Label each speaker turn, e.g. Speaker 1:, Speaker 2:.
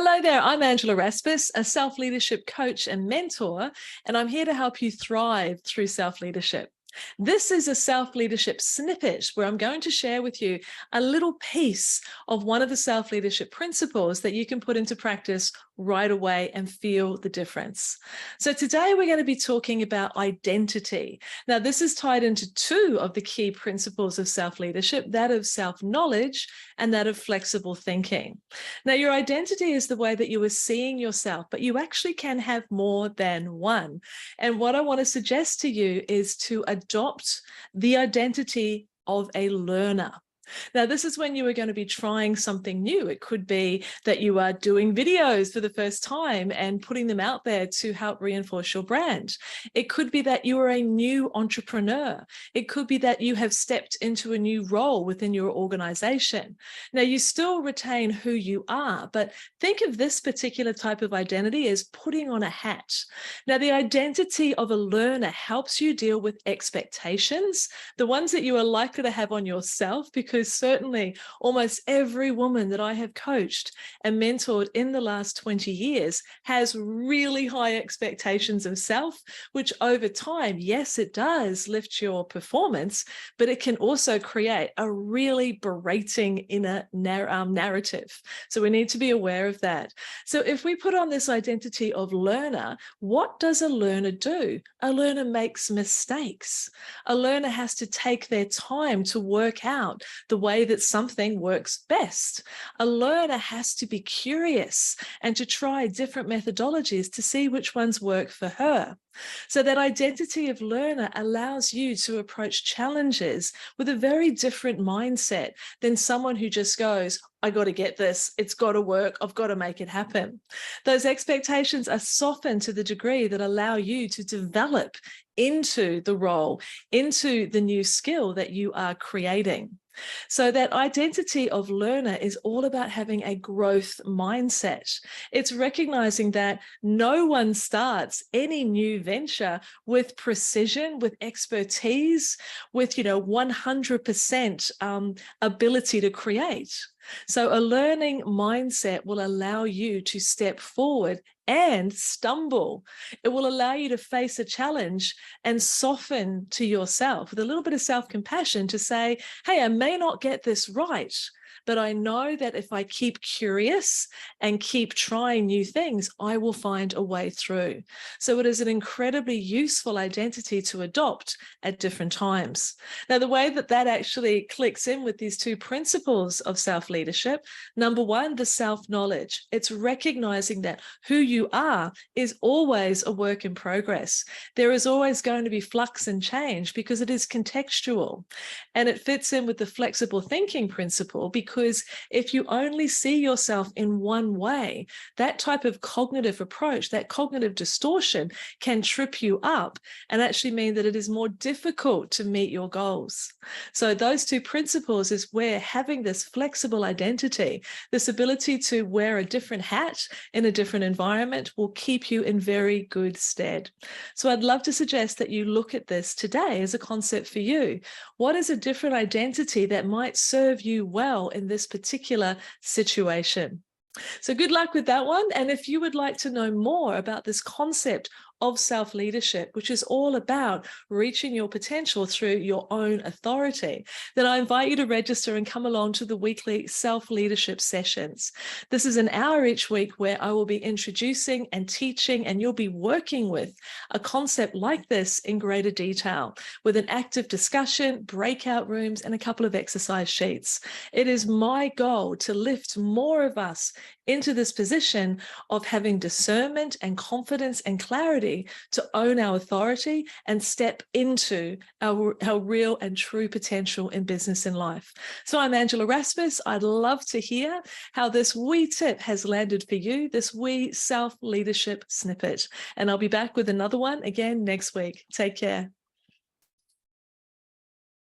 Speaker 1: Hello there, I'm Angela Raspass, a self-leadership coach and mentor, and I'm here to help you thrive through self-leadership. This is a self-leadership snippet where I'm going to share with you a little piece of one of the self-leadership principles that you can put into practice right away and feel the difference. So today we're going to be talking about identity. Now, this is tied into two of the key principles of self-leadership, that of self-knowledge and that of flexible thinking. Now, your identity is the way that you are seeing yourself, but you actually can have more than one. And what I want to suggest to you is to adopt the identity of a learner. Now, this is when you are going to be trying something new. It could be that you are doing videos for the first time and putting them out there to help reinforce your brand. It could be that you are a new entrepreneur. It could be that you have stepped into a new role within your organization. Now, you still retain who you are, but think of this particular type of identity as putting on a hat. Now, the identity of a learner helps you deal with expectations, the ones that you are likely to have on yourself, because certainly almost every woman that I have coached and mentored in the last 20 years has really high expectations of self, which over time, yes, it does lift your performance, but it can also create a really berating inner narrative. So we need to be aware of that. So if we put on this identity of learner, what does a learner do? A learner makes mistakes. A learner has to take their time to work out the way that something works best. A learner has to be curious and to try different methodologies to see which ones work for her. So that identity of learner allows you to approach challenges with a very different mindset than someone who just goes, I got to get this, it's got to work, I've got to make it happen. Those expectations are softened to the degree that allow you to develop into the role, into the new skill that you are creating. So that identity of learner is all about having a growth mindset. It's recognizing that no one starts any new venture with precision, with expertise, with 100% ability to create. So a learning mindset will allow you to step forward and stumble. It will allow you to face a challenge and soften to yourself with a little bit of self-compassion to say, hey, I may not get this right, but I know that if I keep curious and keep trying new things, I will find a way through. So it is an incredibly useful identity to adopt at different times. Now, the way that that actually clicks in with these two principles of self-leadership, number one, the self-knowledge. It's recognizing that who you are is always a work in progress. There is always going to be flux and change because it is contextual. And it fits in with the flexible thinking principle, because if you only see yourself in one way, that type of cognitive approach, that cognitive distortion can trip you up and actually mean that it is more difficult to meet your goals. So those two principles is where having this flexible identity, this ability to wear a different hat in a different environment, will keep you in very good stead. So I'd love to suggest that you look at this today as a concept for you. What is a different identity that might serve you well in this particular situation? So good luck with that one. And if you would like to know more about this concept of self-leadership, which is all about reaching your potential through your own authority, then I invite you to register and come along to the weekly self-leadership sessions. This is an hour each week where I will be introducing and teaching, and you'll be working with a concept like this in greater detail with an active discussion, breakout rooms, and a couple of exercise sheets. It is my goal to lift more of us into this position of having discernment and confidence and clarity to own our authority and step into our real and true potential in business and life. So I'm Angela Raspass. I'd love to hear how this wee tip has landed for you, this wee self-leadership snippet. And I'll be back with another one again next week. Take care.